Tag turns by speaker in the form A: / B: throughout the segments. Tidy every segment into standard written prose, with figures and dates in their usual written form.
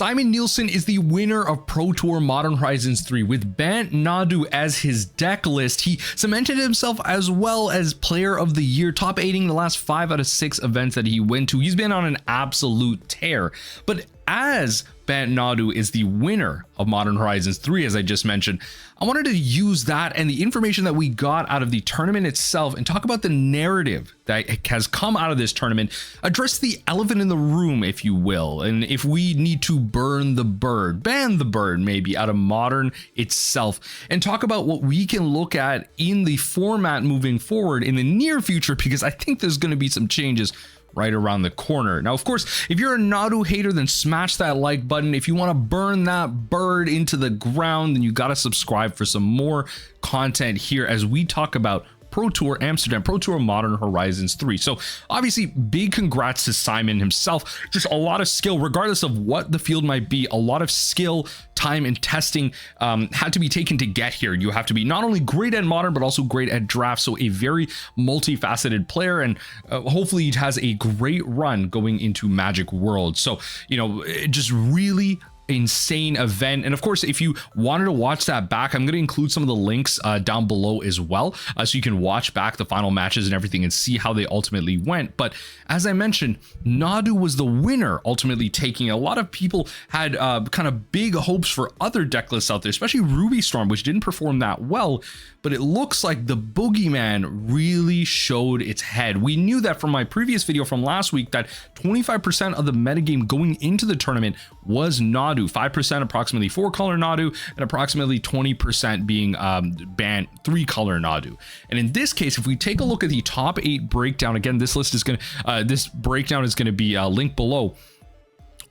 A: Simon Neilsen is the winner of Pro Tour Modern Horizons 3 with Bant Nadu as his deck list. He cemented himself as well as Player of the Year, top 8ing the last 5 out of 6 events that he went to. He's been on an absolute tear. But as Bant Nadu is the winner of Modern Horizons 3, as I just mentioned, I wanted to use that and the information that we got out of the tournament itself and talk about the narrative that has come out of this tournament, address the elephant in the room, if you will, and if we need to burn the bird, ban the bird maybe out of Modern itself, and talk about what we can look at in the format moving forward in the near future, because I think there's going to be some changes right around the corner. Now, of course, if you're a Nadu hater, then smash that like button. If you want to burn that bird into the ground, then you got to subscribe for some more content here as we talk about Pro Tour Amsterdam, Pro Tour Modern Horizons 3. So obviously big congrats to Simon himself. Just a lot of skill, regardless of what the field might be, a lot of skill, time, and testing had to be taken to get here. You have to be not only great at Modern, but also great at draft. So a very multifaceted player, and hopefully he has a great run going into Magic World. So, you know, just really insane event. And of course, if you wanted to watch that back, I'm going to include some of the links down below as well, so you can watch back the final matches and everything and see how they ultimately went. But as I mentioned, Nadu was the winner, ultimately taking. A lot of people had kind of big hopes for other deck lists out there, especially Ruby Storm, which didn't perform that well, but it looks like the boogeyman really showed its head. We knew that from my previous video from last week that 25% of the metagame going into the tournament was Nadu, 5% approximately 4-color Nadu, and approximately 20% being Bant 3-color Nadu. And in this case, if we take a look at the top 8 breakdown, again, this list is going to this breakdown is going to be linked below.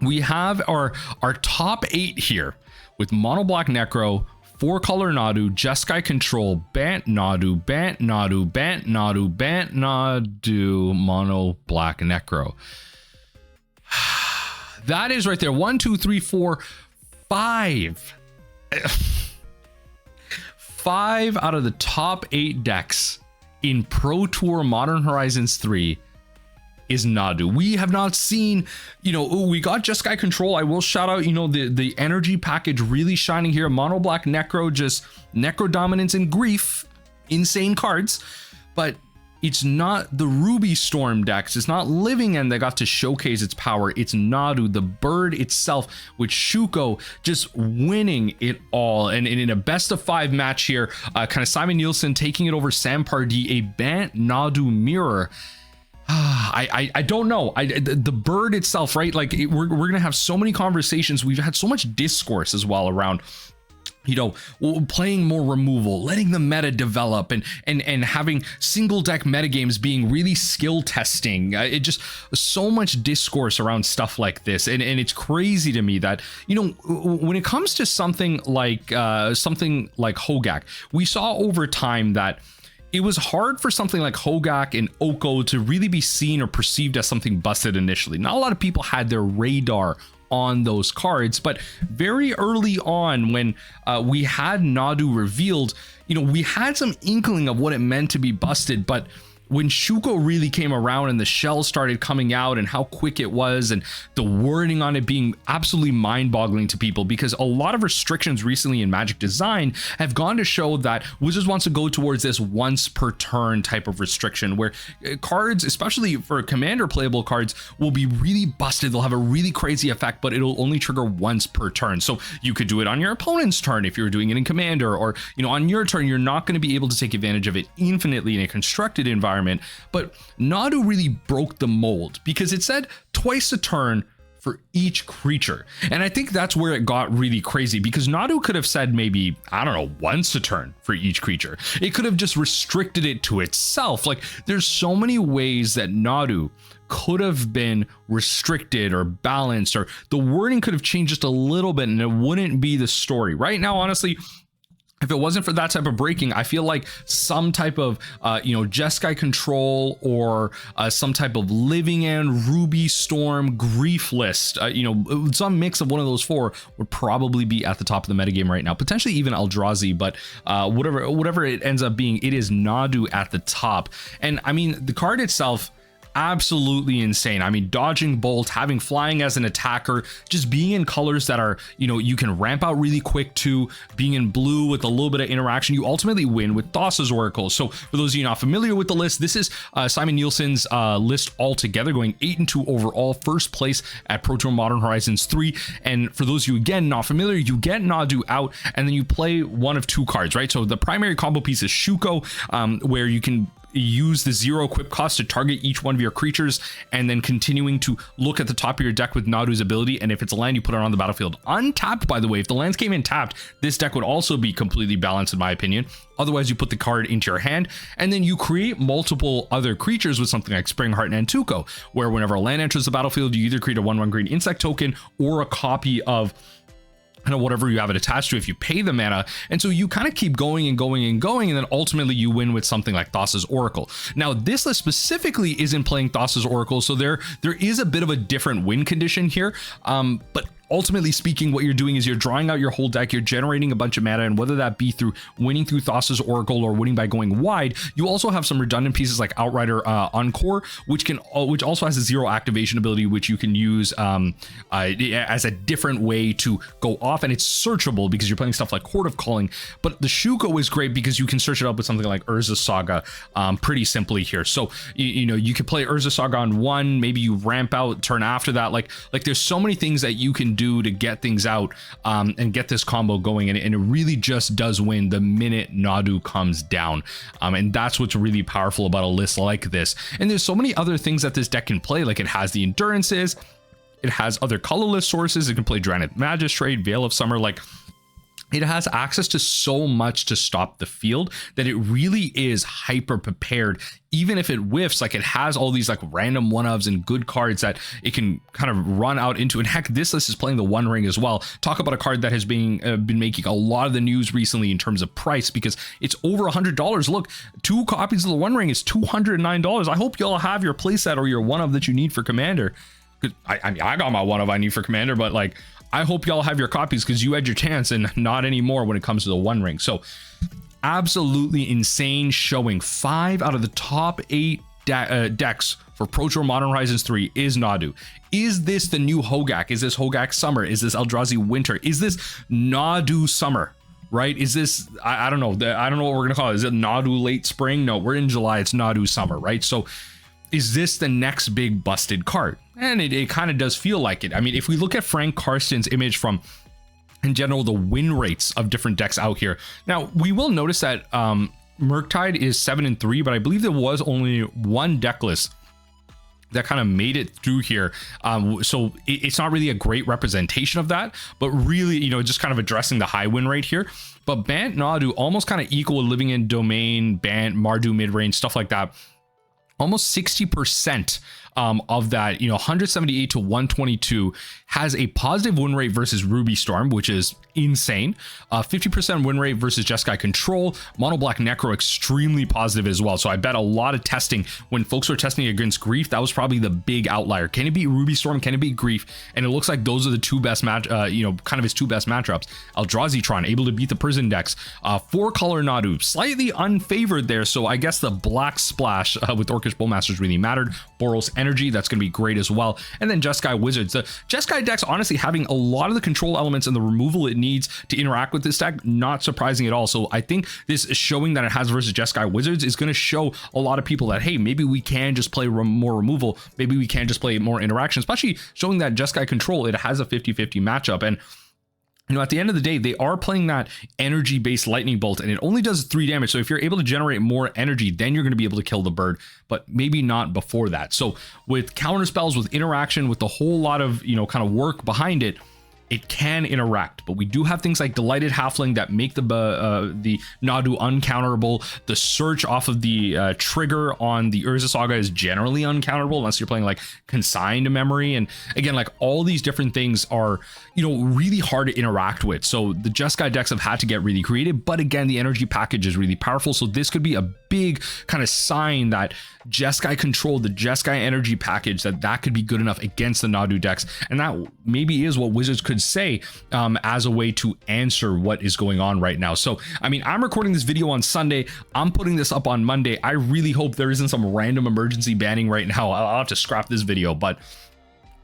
A: We have our top 8 here with Mono Black Necro, 4-color Nadu, Jeskai Control, Bant Nadu, Bant Nadu, Bant Nadu, Bant Nadu, Mono Black Necro. That is right there. 1, 2, 3, 4, 5. 5 out of the top 8 decks in Pro Tour Modern Horizons 3 is Nadu. We have not seen, you know, we got Jeskai Control. I will shout out, you know, the energy package really shining here. Mono Black Necro, just Necro Dominance and Grief, insane cards, but it's not the Ruby Storm decks. It's not Living End that got to showcase its power. It's Nadu, the bird itself, with Shuko just winning it all. And in a best of 5 match here, kind of Simon Neilsen taking it over Sam Pardee, a Bant Nadu mirror. I don't know. The bird itself, right? Like we're gonna have so many conversations. We've had so much discourse as well around, you know, playing more removal, letting the meta develop, and having single deck metagames being really skill testing. It just so much discourse around stuff like this, and it's crazy to me that, you know, when it comes to something like Hogak, we saw over time that it was hard for something like Hogak and Oko to really be seen or perceived as something busted initially. Not a lot of people had their radar on those cards, but very early on when we had Nadu revealed, you know, we had some inkling of what it meant to be busted. But when Shuko really came around and the shell started coming out and how quick it was, and the wording on it being absolutely mind-boggling to people, because a lot of restrictions recently in Magic design have gone to show that Wizards wants to go towards this once per turn type of restriction, where cards, especially for commander playable cards, will be really busted. They'll have a really crazy effect, but it'll only trigger once per turn. So you could do it on your opponent's turn if you're doing it in commander, or, you know, on your turn, you're not going to be able to take advantage of it infinitely in a constructed environment. But Nadu really broke the mold because it said twice a turn for each creature. And I think that's where it got really crazy, because Nadu could have said maybe, I don't know, once a turn for each creature. It could have just restricted it to itself. Like, there's so many ways that Nadu could have been restricted or balanced, or the wording could have changed just a little bit and it wouldn't be the story. Right now, honestly, if it wasn't for that type of breaking, I feel like some type of, you know, Jeskai Control, or some type of Living End, Ruby Storm, Grief list, you know, some mix of one of those 4 would probably be at the top of the metagame right now. Potentially even Eldrazi, but whatever it ends up being, it is Nadu at the top. And I mean, the card itself, absolutely insane. I mean, dodging bolt, having flying as an attacker, just being in colors that are, you know, you can ramp out really quick to being in blue with a little bit of interaction. You ultimately win with Thassa's Oracle. So for those of you not familiar with the list, this is Simon Neilsen's list altogether, going 8-2 overall, first place at Pro Tour Modern Horizons 3. And for those of you again not familiar, you get Nadu out and then you play one of two cards, right? So the primary combo piece is Shuko, where you can use the 0 equip cost to target each one of your creatures, and then continuing to look at the top of your deck with Nadu's ability, and if it's a land, you put it on the battlefield untapped. By the way, if the lands came in tapped, this deck would also be completely balanced in my opinion. Otherwise, you put the card into your hand, and then you create multiple other creatures with something like Springheart and Antuco, where whenever a land enters the battlefield, you either create a 1/1 green insect token or a copy of kind of whatever you have it attached to if you pay the mana. And so you kind of keep going and going and going, and then ultimately you win with something like Thassa's Oracle. Now this list specifically isn't playing Thassa's Oracle, so there is a bit of a different win condition here, but ultimately speaking, what you're doing is you're drawing out your whole deck, you're generating a bunch of mana, and whether that be through winning through Thassa's Oracle or winning by going wide, you also have some redundant pieces like Outrider Encore, which also has a 0 activation ability, which you can use as a different way to go off, and it's searchable because you're playing stuff like Horde of Calling. But the Shuko is great because you can search it up with something like Urza Saga pretty simply here. So you know, you could play Urza Saga on 1, maybe you ramp out turn after that. Like there's so many things that you can do to get things out and get this combo going, and it really just does win the minute Nadu comes down, and that's what's really powerful about a list like this. And there's so many other things that this deck can play, like it has the endurances, it has other colorless sources, it can play Dranith Magistrate, Veil of Summer, like it has access to so much to stop the field that it really is hyper prepared. Even if it whiffs, like it has all these like random one-ofs and good cards that it can kind of run out into. And heck, this list is playing the One Ring as well. Talk about a card that has been making a lot of the news recently in terms of price, because it's over $100. Look, 2 copies of the One Ring is $209. I hope y'all have your playset or your one-of that you need for Commander. I mean, I got my one-of I need for Commander, but like, I hope y'all have your copies because you had your chance and not anymore when it comes to the One Ring. So absolutely insane showing. 5 out of the top 8 decks for Pro Tour Modern Horizons 3 is Nadu. Is this the new Hogak? Is this Hogak Summer? Is this Eldrazi Winter? Is this Nadu Summer? Right? Is this, I don't know. I don't know what we're going to call it. Is it Nadu Late Spring? No, we're in July. It's Nadu Summer, right? So is this the next big busted card? And it kind of does feel like it. I mean, if we look at Frank Karsten's image from, in general, the win rates of different decks out here. Now, we will notice that Murktide is 7-3, but I believe there was only one deck list that kind of made it through here. So it's not really a great representation of that, but really, you know, just kind of addressing the high win rate here. But Bant Nadu almost kind of equal Living in Domain, Bant, Mardu mid-range, stuff like that. Almost 60% of that, you know, 178 to 122 has a positive win rate versus Ruby Storm, which is insane. 50% win rate versus Jeskai Control. Mono Black Necro extremely positive as well. So I bet a lot of testing when folks were testing against Grief, that was probably the big outlier. Can it beat Ruby Storm? Can it beat Grief? And it looks like those are the 2 best you know, kind of his 2 best matchups. Eldrazi able to beat the Prison decks. 4-color Nadu, slightly unfavored there. So I guess the Black Splash with Orcish Bowmasters really mattered. Boros Energy, that's going to be great as well. And then Jeskai Wizards. The Jeskai deck's honestly having a lot of the control elements and the removal it needs to interact with this deck, not surprising at all. So I think this showing that it has versus Jeskai Wizards is going to show a lot of people that, hey, maybe we can just play more removal. Maybe we can just play more interaction, especially showing that Jeskai Control, it has a 50-50 matchup. And you know, at the end of the day, they are playing that energy-based lightning bolt, and it only does 3 damage. So if you're able to generate more energy, then you're going to be able to kill the bird, but maybe not before that. So with counter spells, with interaction, with the whole lot of, you know, kind of work behind it, it can interact. But we do have things like Delighted Halfling that make the Nadu uncounterable. The search off of the trigger on the Urza Saga is generally uncounterable unless you're playing like Consigned Memory. And again, like all these different things are, you know, really hard to interact with. So the Jeskai decks have had to get really creative, but again, the energy package is really powerful. So this could be a big kind of sign that Jeskai control, the Jeskai energy package, that could be good enough against the Nadu decks. And that maybe is what Wizards could say as a way to answer what is going on right now. So, I mean, I'm recording this video on Sunday. I'm putting this up on Monday. I really hope there isn't some random emergency banning right now. I'll have to scrap this video, but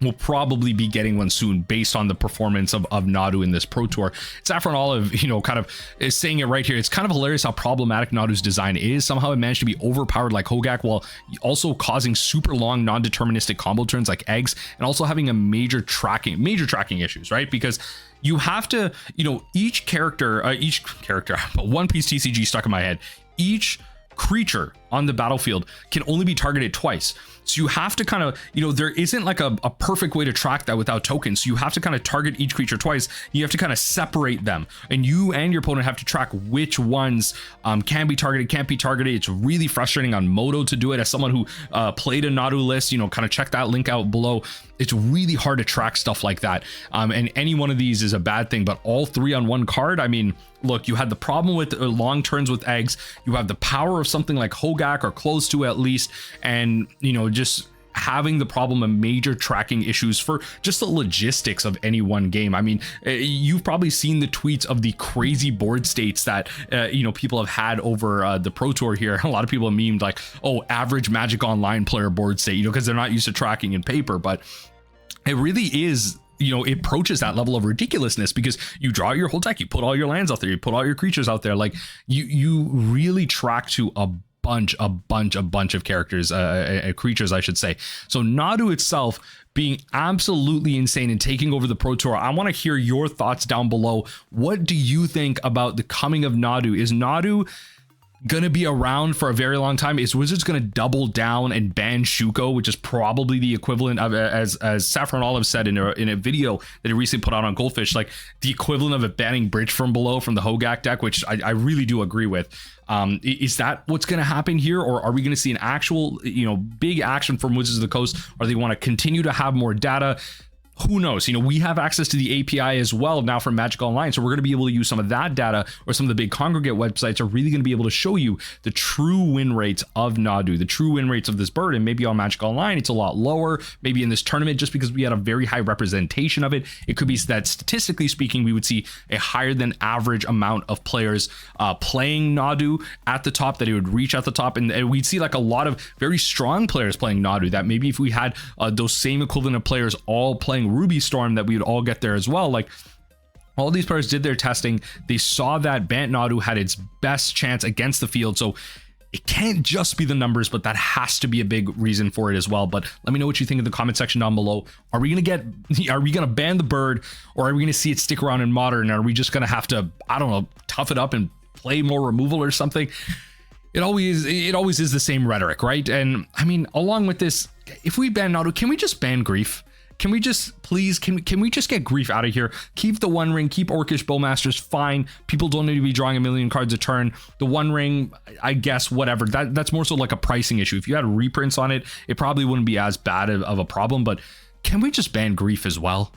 A: we'll probably be getting one soon based on the performance of Nadu in this Pro Tour. Saffron Olive, you know, kind of is saying it right here. It's kind of hilarious how problematic Nadu's design is. Somehow it managed to be overpowered like Hogak while also causing super long non-deterministic combo turns like eggs, and also having a major tracking issues, right? Because you have to, you know, each character, One Piece TCG stuck in my head, each creature on the battlefield can only be targeted twice. So you have to kind of, you know, there isn't like a perfect way to track that without tokens. So you have to kind of target each creature twice. You have to kind of separate them, and you and your opponent have to track which ones can be targeted, can't be targeted. It's really frustrating on Moto to do it. As someone who played a Nadu list, you know, kind of check that link out below. It's really hard to track stuff like that. And any one of these is a bad thing, but all three on one card, I mean, look, you had the problem with long turns with eggs. You have the power of something like Hogak, or close to at least, and, you know, just having the problem of major tracking issues for just the logistics of any one game. I mean, you've probably seen the tweets of the crazy board states that, you know, people have had over the Pro Tour here. A lot of people have memed like, oh, average Magic Online player board state, you know, because they're not used to tracking in paper, but it really is, you know, it approaches that level of ridiculousness because you draw your whole deck, you put all your lands out there, you put all your creatures out there, like you really track to a bunch of characters, creatures, I should say. So Nadu itself being absolutely insane and taking over the Pro Tour. I want to hear your thoughts down below. What do you think about the coming of Nadu? Is Nadu gonna be around for a very long time? Is Wizards gonna double down and ban Shuko, which is probably the equivalent of, as Saffron Olive said in a video that he recently put out on Goldfish, like the equivalent of it banning Bridge from Below from the Hogak deck, which I really do agree with. Is that what's going to happen here, or are we going to see an actual, you know, big action from Wizards of the Coast, or they want to continue to have more data? Who knows? You know, we have access to the API as well now from Magic Online, so we're going to be able to use some of that data, or some of the big congregate websites are really going to be able to show you the true win rates of Nadu, the true win rates of this bird. And maybe on Magic Online it's a lot lower, maybe in this tournament, just because we had a very high representation of it. It could be that statistically speaking we would see a higher than average amount of players playing Nadu at the top, that it would reach at the top, and we'd see like a lot of very strong players playing Nadu, that maybe if we had those same equivalent of players all playing Ruby Storm, that we would all get there as well. Like, all these players did their testing, they saw that Bant Nadu had its best chance against the field. So it can't just be the numbers, but that has to be a big reason for it as well. But let me know what you think in the comment section down below. Are we gonna ban the bird, or are we gonna see it stick around in Modern? Are we just gonna have to, I don't know, tough it up and play more removal or something? It always is the same rhetoric, right? And I mean, along with this, if we ban Nadu, can we just ban Grief? Can we just please, can we just get Grief out of here? Keep the One Ring, keep Orcish Bowmasters, fine. People don't need to be drawing a million cards a turn. The One Ring, I guess, whatever. That's more so like a pricing issue. If you had reprints on it, it probably wouldn't be as bad of a problem, but can we just ban Grief as well?